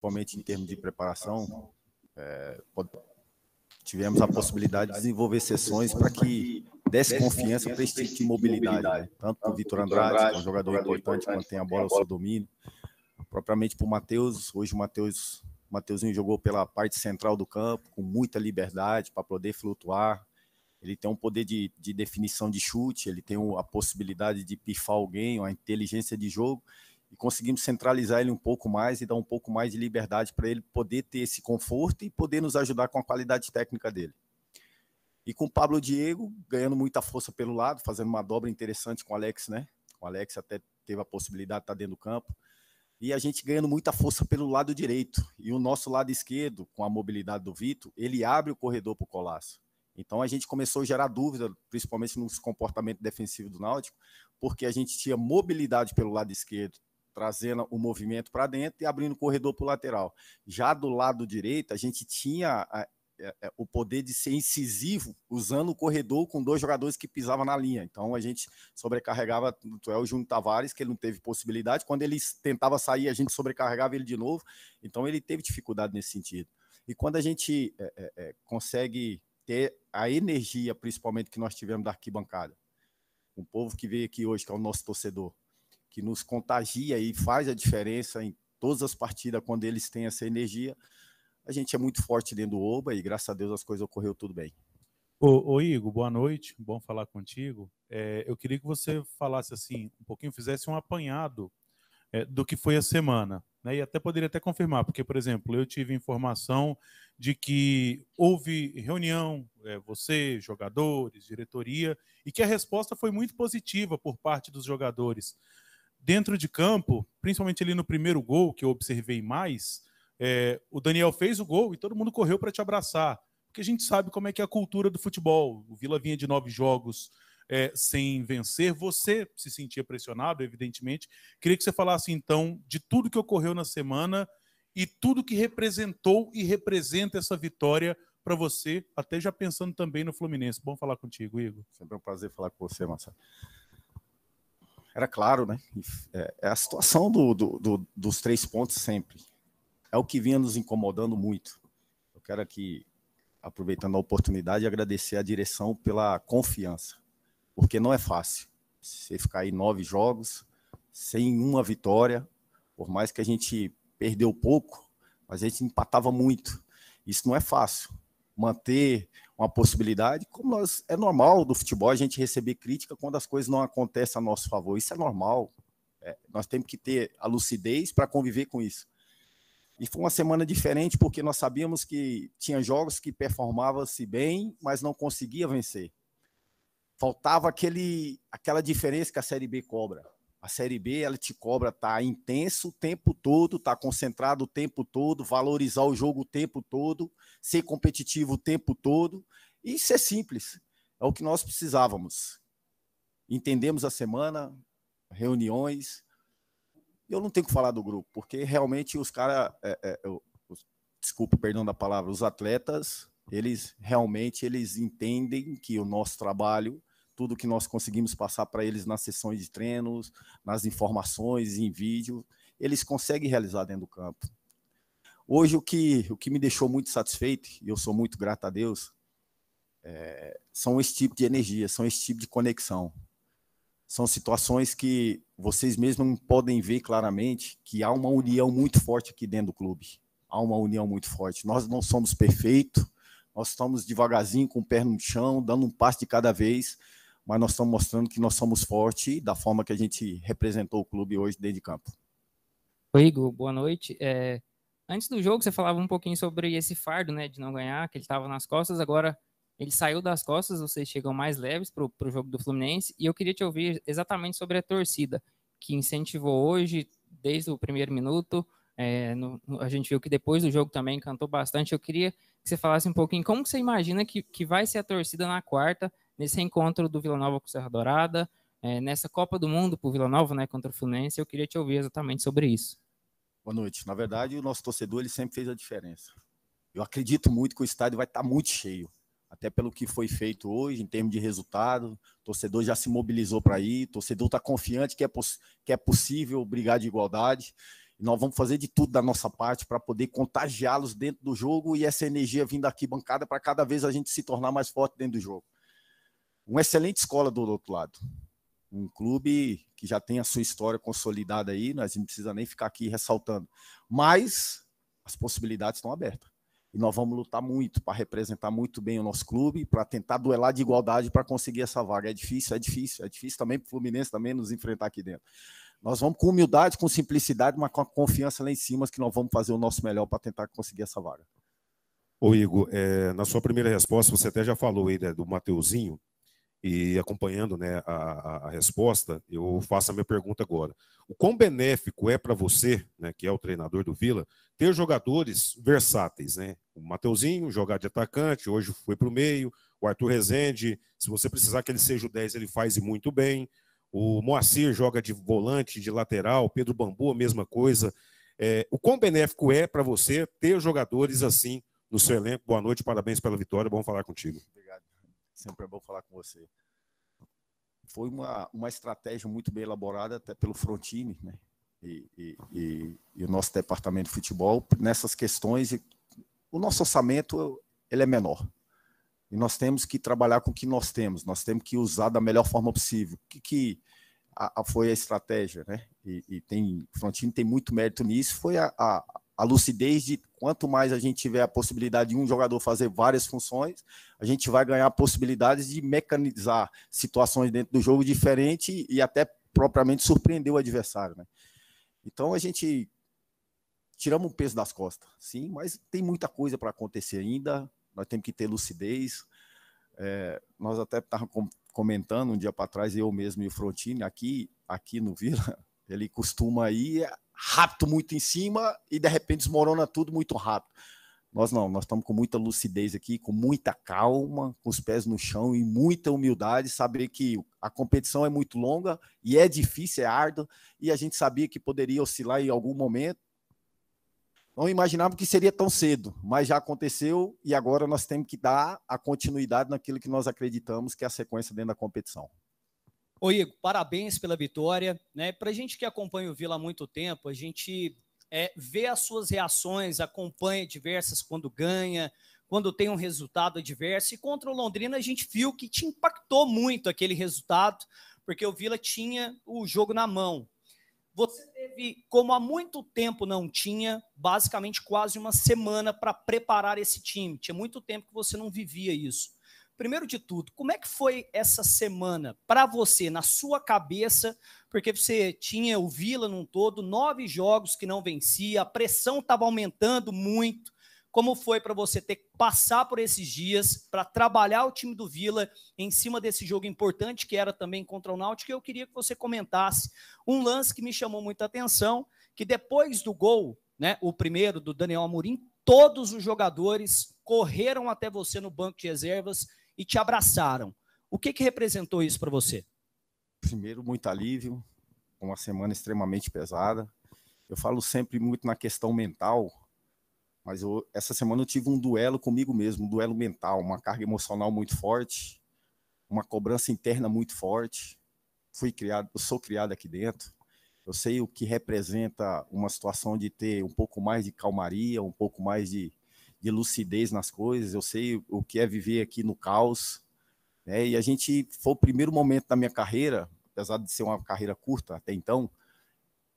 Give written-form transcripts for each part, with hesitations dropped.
principalmente em termos de preparação, tivemos a possibilidade de desenvolver sessões para que desse confiança para esse tipo de mobilidade, né? Tanto para o Vitor Andrade, que é um jogador importante quando tem a bola ao seu domínio, propriamente para o Matheus. Hoje o Mateuzinho jogou pela parte central do campo, com muita liberdade para poder flutuar. Ele tem um poder de definição de chute, ele tem a possibilidade de pifar alguém, uma inteligência de jogo, e conseguimos centralizar ele um pouco mais e dar um pouco mais de liberdade para ele poder ter esse conforto e poder nos ajudar com a qualidade técnica dele. E com o Pablo Diego, ganhando muita força pelo lado, fazendo uma dobra interessante com o Alex, né? O Alex até teve a possibilidade de estar dentro do campo. E a gente ganhando muita força pelo lado direito. E o nosso lado esquerdo, com a mobilidade do Vitor, ele abre o corredor para o Colasso. Então a gente começou a gerar dúvida, principalmente no comportamento defensivo do Náutico, porque a gente tinha mobilidade pelo lado esquerdo, trazendo o movimento para dentro e abrindo o corredor para o lateral. Já do lado direito, a gente tinha o poder de ser incisivo, usando o corredor com 2 jogadores que pisavam na linha. Então a gente sobrecarregava o Júnior Tavares, que ele não teve possibilidade. Quando ele tentava sair, a gente sobrecarregava ele de novo. Então ele teve dificuldade nesse sentido. E quando a gente consegue ter a energia, principalmente, que nós tivemos da arquibancada, o povo que veio aqui hoje, que é o nosso torcedor, que nos contagia e faz a diferença em todas as partidas quando eles têm essa energia, a gente é muito forte dentro do Oba e, graças a Deus, as coisas ocorreu tudo bem. Ô Igor, boa noite, bom falar contigo. Eu queria que você falasse assim, um pouquinho, fizesse um apanhado do que foi a semana, né? E até poderia até confirmar, porque, por exemplo, eu tive informação de que houve reunião, você, jogadores, diretoria, e que a resposta foi muito positiva por parte dos jogadores. Dentro de campo, principalmente ali no primeiro gol, que eu observei mais, o Daniel fez o gol e todo mundo correu para te abraçar, porque a gente sabe como é que é a cultura do futebol. O Vila vinha de 9 jogos sem vencer, você se sentia pressionado, evidentemente. Queria que você falasse, então, de tudo que ocorreu na semana e tudo que representou e representa essa vitória para você, até já pensando também no Fluminense. Bom falar contigo, Igor. Sempre é um prazer falar com você, Marcelo. Era claro, né? É a situação dos 3 pontos sempre. É o que vinha nos incomodando muito. Eu quero aqui, aproveitando a oportunidade, agradecer a direção pela confiança, porque não é fácil você ficar aí 9 jogos sem uma vitória, por mais que a gente perdeu pouco, mas a gente empatava muito. Isso não é fácil. Manter uma possibilidade, como é normal do futebol a gente receber crítica quando as coisas não acontecem a nosso favor. Isso é normal. Nós temos que ter a lucidez para conviver com isso. E foi uma semana diferente porque nós sabíamos que tinha jogos que performavam-se bem, mas não conseguia vencer. Faltava aquela diferença que a Série B cobra. A Série B, ela te cobra estar intenso o tempo todo, estar concentrado o tempo todo, valorizar o jogo o tempo todo, ser competitivo o tempo todo e ser simples. É o que nós precisávamos. Entendemos a semana, reuniões. Eu não tenho que falar do grupo, porque realmente os caras, desculpa, perdão da palavra, os atletas, eles entendem que o nosso trabalho, tudo que nós conseguimos passar para eles nas sessões de treinos, nas informações, em vídeo, eles conseguem realizar dentro do campo. Hoje, o que me deixou muito satisfeito, e eu sou muito grato a Deus, são esse tipo de energia, são esse tipo de conexão. São situações que vocês mesmos podem ver claramente que há uma união muito forte aqui dentro do clube. Há uma união muito forte. Nós não somos perfeitos, nós estamos devagarzinho, com o pé no chão, dando um passo de cada vez, mas nós estamos mostrando que nós somos fortes da forma que a gente representou o clube hoje dentro de campo. Oi, Igor, boa noite. Antes do jogo, você falava um pouquinho sobre esse fardo, né, de não ganhar, que ele estava nas costas, agora ele saiu das costas, vocês chegam mais leves para o jogo do Fluminense, e eu queria te ouvir exatamente sobre a torcida, que incentivou hoje, desde o primeiro minuto, a gente viu que depois do jogo também cantou bastante. Eu queria que você falasse um pouquinho como que você imagina que vai ser a torcida na quarta, nesse encontro do Vila Nova com o Serra Dourada, nessa Copa do Mundo para o Vila Nova, né, contra o Fluminense. Eu queria te ouvir exatamente sobre isso. Boa noite. Na verdade, o nosso torcedor ele sempre fez a diferença. Eu acredito muito que o estádio vai estar muito cheio, até pelo que foi feito hoje, em termos de resultado. O torcedor já se mobilizou para ir, o torcedor está confiante que é possível brigar de igualdade. E nós vamos fazer de tudo da nossa parte para poder contagiá-los dentro do jogo e essa energia vindo aqui bancada para cada vez a gente se tornar mais forte dentro do jogo. Uma excelente escola do outro lado. Um clube que já tem a sua história consolidada aí, nós não precisa nem ficar aqui ressaltando. Mas as possibilidades estão abertas. E nós vamos lutar muito para representar muito bem o nosso clube, para tentar duelar de igualdade para conseguir essa vaga. É difícil também para o Fluminense também nos enfrentar aqui dentro. Nós vamos com humildade, com simplicidade, mas com a confiança lá em cima que nós vamos fazer o nosso melhor para tentar conseguir essa vaga. Ô Igor, na sua primeira resposta, você até já falou aí, né, do Mateuzinho, e acompanhando, né, a resposta, eu faço a minha pergunta agora. O quão benéfico é para você, né, que é o treinador do Vila, ter jogadores versáteis, né? O Mateuzinho, jogar de atacante, hoje foi para o meio, o Arthur Rezende, se você precisar que ele seja o 10, ele faz e muito bem. O Moacir joga de volante, de lateral, Pedro Bambu, a mesma coisa. O quão benéfico é para você ter jogadores assim no seu elenco? Boa noite, parabéns pela vitória, bom falar contigo. Obrigado, sempre é bom falar com você. Foi uma estratégia muito bem elaborada até pelo Frontini, né? E o nosso departamento de futebol nessas questões. O nosso orçamento ele é menor. E nós temos que trabalhar com o que nós temos que usar da melhor forma possível. O que foi a estratégia, né? O Frontini tem muito mérito nisso, foi a lucidez de quanto mais a gente tiver a possibilidade de um jogador fazer várias funções, a gente vai ganhar possibilidades de mecanizar situações dentro do jogo diferente e até propriamente surpreender o adversário, né? Então a gente tiramos um peso das costas, sim, mas tem muita coisa para acontecer ainda. Nós temos que ter lucidez. Nós até estávamos comentando um dia para trás, eu mesmo e o Frontini, aqui no Vila, ele costuma ir rápido muito em cima e de repente desmorona tudo muito rápido. Nós não, nós estamos com muita lucidez aqui, com muita calma, com os pés no chão e muita humildade, saber que a competição é muito longa e é difícil, é árdua, e a gente sabia que poderia oscilar em algum momento. Não imaginava que seria tão cedo, mas já aconteceu e agora nós temos que dar a continuidade naquilo que nós acreditamos que é a sequência dentro da competição. Ô Igor, parabéns pela vitória, né? Para a gente que acompanha o Vila há muito tempo, a gente vê as suas reações, acompanha diversas quando ganha, quando tem um resultado adverso, e contra o Londrina a gente viu que te impactou muito aquele resultado, porque o Vila tinha o jogo na mão. Você teve, como há muito tempo não tinha, basicamente quase uma semana para preparar esse time. Tinha muito tempo que você não vivia isso. Primeiro de tudo, como é que foi essa semana para você, na sua cabeça? Porque você tinha o Vila num todo, 9 jogos que não vencia, a pressão estava aumentando muito. Como foi para você ter que passar por esses dias para trabalhar o time do Vila em cima desse jogo importante que era também contra o Náutico? Eu queria que você comentasse um lance que me chamou muita atenção, que depois do gol, né, o primeiro do Daniel Amorim, todos os jogadores correram até você no banco de reservas e te abraçaram. O que representou isso para você? Primeiro, muito alívio, uma semana extremamente pesada. Eu falo sempre muito na questão mental, mas essa semana eu tive um duelo comigo mesmo, um duelo mental, uma carga emocional muito forte, uma cobrança interna muito forte. Eu sou criado aqui dentro, eu sei o que representa uma situação de ter um pouco mais de calmaria, um pouco mais de lucidez nas coisas, eu sei o que é viver aqui no caos, né? E foi o primeiro momento da minha carreira, apesar de ser uma carreira curta até então,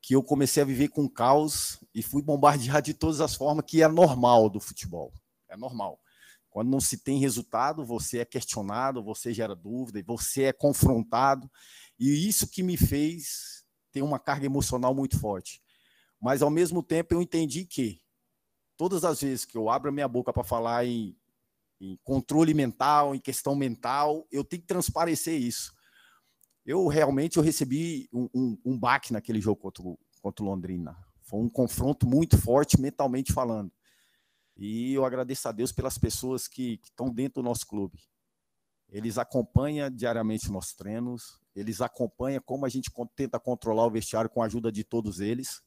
que eu comecei a viver com caos e fui bombardeado de todas as formas, que é normal do futebol. É normal. Quando não se tem resultado, você é questionado, você gera dúvida, você é confrontado. E isso que me fez ter uma carga emocional muito forte. Mas, ao mesmo tempo, eu entendi que todas as vezes que eu abro a minha boca para falar em controle mental, em questão mental, eu tenho que transparecer isso. Eu recebi um baque naquele jogo contra o Londrina. Foi um confronto muito forte, mentalmente falando. E eu agradeço a Deus pelas pessoas que estão dentro do nosso clube. Eles acompanham diariamente os nossos treinos, eles acompanham como a gente tenta controlar o vestiário com a ajuda de todos eles.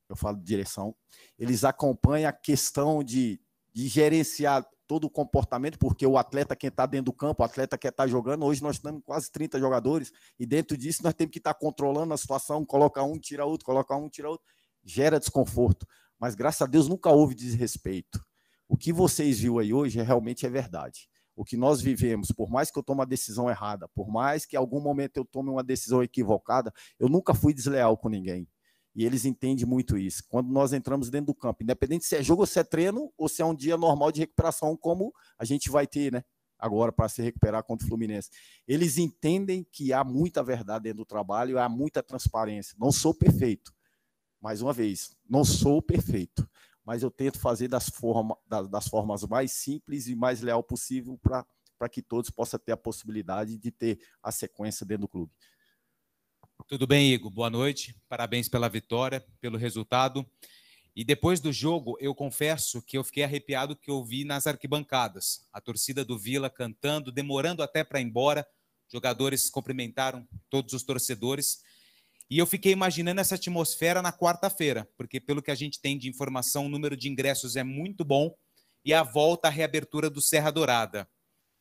Eu falo de direção. Eles acompanham a questão de gerenciar todo o comportamento, porque o atleta que está dentro do campo, o atleta que está jogando, hoje nós temos quase 30 jogadores, e dentro disso nós temos que estar controlando a situação, coloca um, tira outro, coloca um, tira outro. gera desconforto, mas graças a Deus nunca houve desrespeito. O que vocês viram aí hoje realmente é verdade. O que nós vivemos, por mais que eu tome uma decisão errada, por mais que em algum momento eu tome uma decisão equivocada, eu nunca fui desleal com ninguém. E eles entendem muito isso. Quando nós entramos dentro do campo, independente se é jogo ou se é treino, ou se é um dia normal de recuperação, como a gente vai ter, né? Agora, para se recuperar contra o Fluminense. Eles entendem que há muita verdade dentro do trabalho, há muita transparência. Não sou perfeito. Mais uma vez, não sou perfeito. Mas eu tento fazer das formas mais simples e mais leal possível para que todos possam ter a possibilidade de ter a sequência dentro do clube. Tudo bem, Igor? Boa noite. Parabéns pela vitória, pelo resultado. E depois do jogo, eu confesso que eu fiquei arrepiado que eu vi nas arquibancadas. A torcida do Vila cantando, demorando até para ir embora. Jogadores cumprimentaram todos os torcedores. E eu fiquei imaginando essa atmosfera na quarta-feira, porque pelo que a gente tem de informação, o número de ingressos é muito bom e a volta à reabertura do Serra Dourada.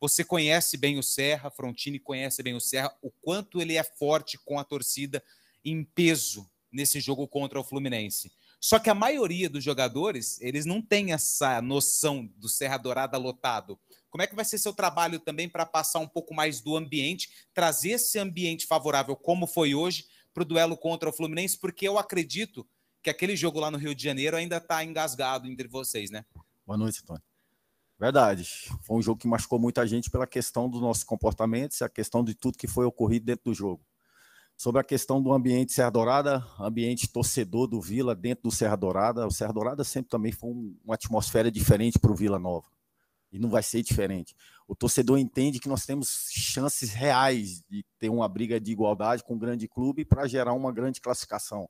Você conhece bem o Serra, Frontini conhece bem o Serra, o quanto ele é forte com a torcida em peso nesse jogo contra o Fluminense. Só que a maioria dos jogadores, eles não têm essa noção do Serra Dourada lotado. Como é que vai ser seu trabalho também para passar um pouco mais do ambiente, trazer esse ambiente favorável como foi hoje para o duelo contra o Fluminense? Porque eu acredito que aquele jogo lá no Rio de Janeiro ainda está engasgado entre vocês, né? Boa noite, Tony. Verdade. Foi um jogo que machucou muita gente pela questão dos nossos comportamentos, a questão de tudo que foi ocorrido dentro do jogo. Sobre a questão do ambiente Serra Dourada, ambiente torcedor do Vila dentro do Serra Dourada, o Serra Dourada sempre também foi uma atmosfera diferente para o Vila Nova. E não vai ser diferente. O torcedor entende que nós temos chances reais de ter uma briga de igualdade com um grande clube para gerar uma grande classificação.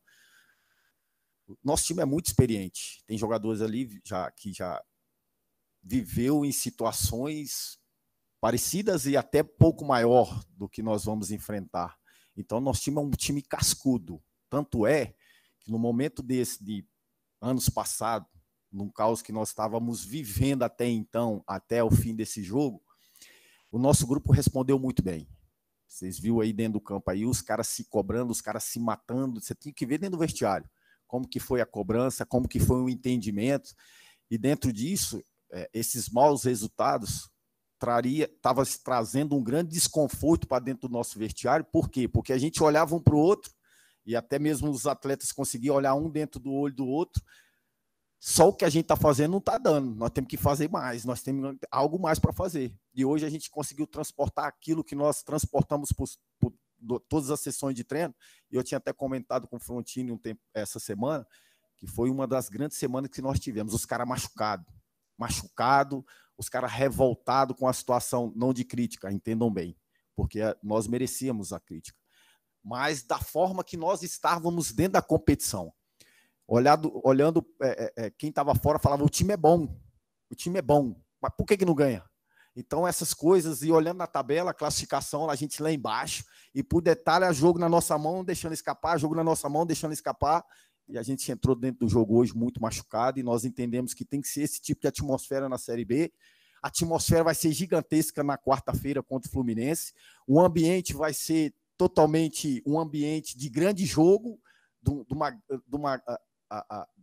Nosso time é muito experiente. Tem jogadores ali que já viveu em situações parecidas e até pouco maior do que nós vamos enfrentar. Então, nosso time é um time cascudo. Tanto é que no momento desse, de anos passados, num caos que nós estávamos vivendo até então, até o fim desse jogo, o nosso grupo respondeu muito bem. Vocês viram aí dentro do campo aí, os caras se cobrando, os caras se matando. Você tem que ver dentro do vestiário como que foi a cobrança, como que foi o entendimento. E dentro disso, esses maus resultados estava trazendo um grande desconforto para dentro do nosso vestiário. Por quê? Porque a gente olhava um para o outro e até mesmo os atletas conseguiam olhar um dentro do olho do outro. Só o que a gente está fazendo não está dando. Nós temos que fazer mais, nós temos algo mais para fazer. E hoje a gente conseguiu transportar aquilo que nós transportamos por todas as sessões de treino. E eu tinha até comentado com o Frontini um tempo, essa semana, que foi uma das grandes semanas que nós tivemos. Os caras machucados, os caras revoltados com a situação, não de crítica, entendam bem, porque nós merecíamos a crítica. Mas da forma que nós estávamos dentro da competição. Olhando quem estava fora, falava, o time é bom, mas por que não ganha? Então, essas coisas, e olhando na tabela, a classificação, a gente lá embaixo, e por detalhe, jogo na nossa mão, deixando escapar, jogo na nossa mão, deixando escapar, e a gente entrou dentro do jogo hoje muito machucado, e nós entendemos que tem que ser esse tipo de atmosfera na Série B. A atmosfera vai ser gigantesca na quarta-feira contra o Fluminense, o ambiente vai ser totalmente um ambiente de grande jogo, de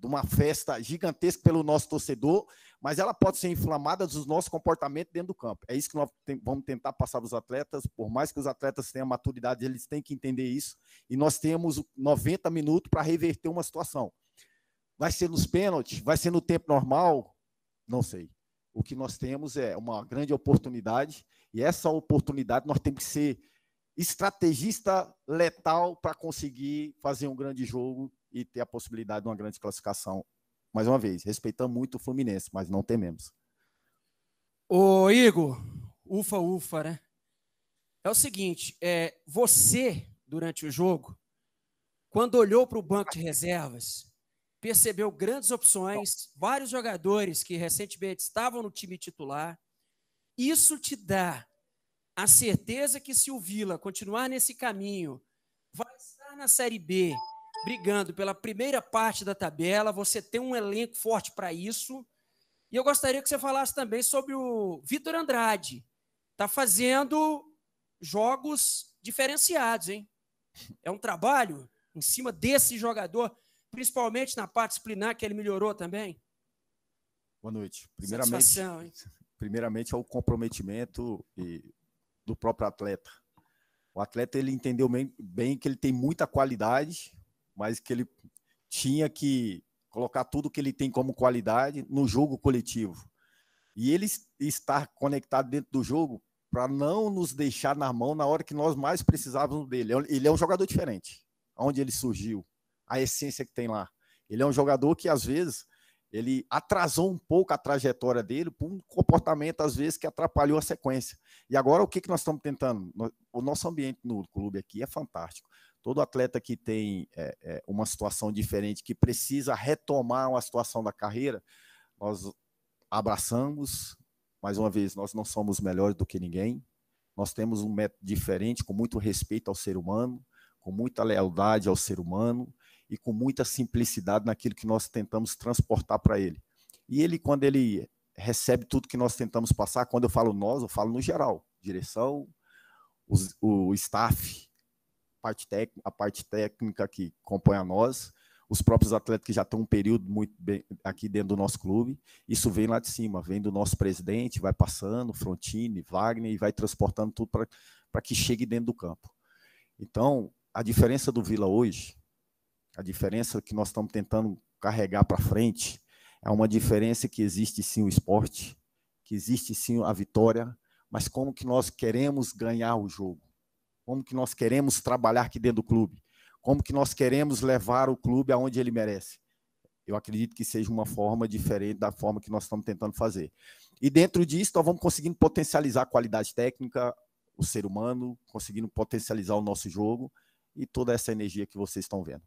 uma festa gigantesca pelo nosso torcedor, mas ela pode ser inflamada dos nossos comportamentos dentro do campo. É isso que nós vamos tentar passar para os atletas, por mais que os atletas tenham maturidade, eles têm que entender isso, e nós temos 90 minutos para reverter uma situação. Vai ser nos pênaltis? Vai ser no tempo normal? Não sei. O que nós temos é uma grande oportunidade, e essa oportunidade nós temos que ser estrategista letal para conseguir fazer um grande jogo e ter a possibilidade de uma grande classificação. Mais uma vez, respeitamos muito o Fluminense, mas não tememos. Ô, Igor, ufa, né? É o seguinte, você, durante o jogo, quando olhou para o banco de reservas, percebeu grandes opções, vários jogadores que recentemente estavam no time titular. Isso te dá a certeza que se o Vila continuar nesse caminho, vai estar na Série B, brigando pela primeira parte da tabela, você tem um elenco forte para isso. E eu gostaria que você falasse também sobre o Vitor Andrade. Está fazendo jogos diferenciados, hein? É um trabalho em cima desse jogador, principalmente na parte disciplinar, que ele melhorou também? Boa noite. Satisfação, hein? Primeiramente é o comprometimento do próprio atleta. O atleta, ele entendeu bem que ele tem muita qualidade, mas que ele tinha que colocar tudo que ele tem como qualidade no jogo coletivo. E ele estar conectado dentro do jogo para não nos deixar na mão na hora que nós mais precisávamos dele. Ele é um jogador diferente. Onde ele surgiu, a essência que tem lá. Ele é um jogador que, às vezes, ele atrasou um pouco a trajetória dele por um comportamento, às vezes, que atrapalhou a sequência. E agora, o que nós estamos tentando? O nosso ambiente no clube aqui é fantástico. Todo atleta que tem uma situação diferente, que precisa retomar uma situação da carreira, nós abraçamos. Mais uma vez, nós não somos melhores do que ninguém. Nós temos um método diferente, com muito respeito ao ser humano, com muita lealdade ao ser humano e com muita simplicidade naquilo que nós tentamos transportar para ele. E ele, quando ele recebe tudo que nós tentamos passar, quando eu falo nós, eu falo no geral, direção, o staff, a parte técnica que compõe a nós, os próprios atletas que já estão um período muito bem aqui dentro do nosso clube, isso vem lá de cima, vem do nosso presidente, vai passando, Frontini, Wagner, e vai transportando tudo para que chegue dentro do campo. Então, a diferença do Vila hoje, a diferença que nós estamos tentando carregar para frente, é uma diferença que existe sim o esporte, que existe sim a vitória, mas como que nós queremos ganhar o jogo, como que nós queremos trabalhar aqui dentro do clube, como que nós queremos levar o clube aonde ele merece. Eu acredito que seja uma forma diferente da forma que nós estamos tentando fazer. E dentro disso, nós vamos conseguindo potencializar a qualidade técnica, o ser humano, conseguindo potencializar o nosso jogo e toda essa energia que vocês estão vendo.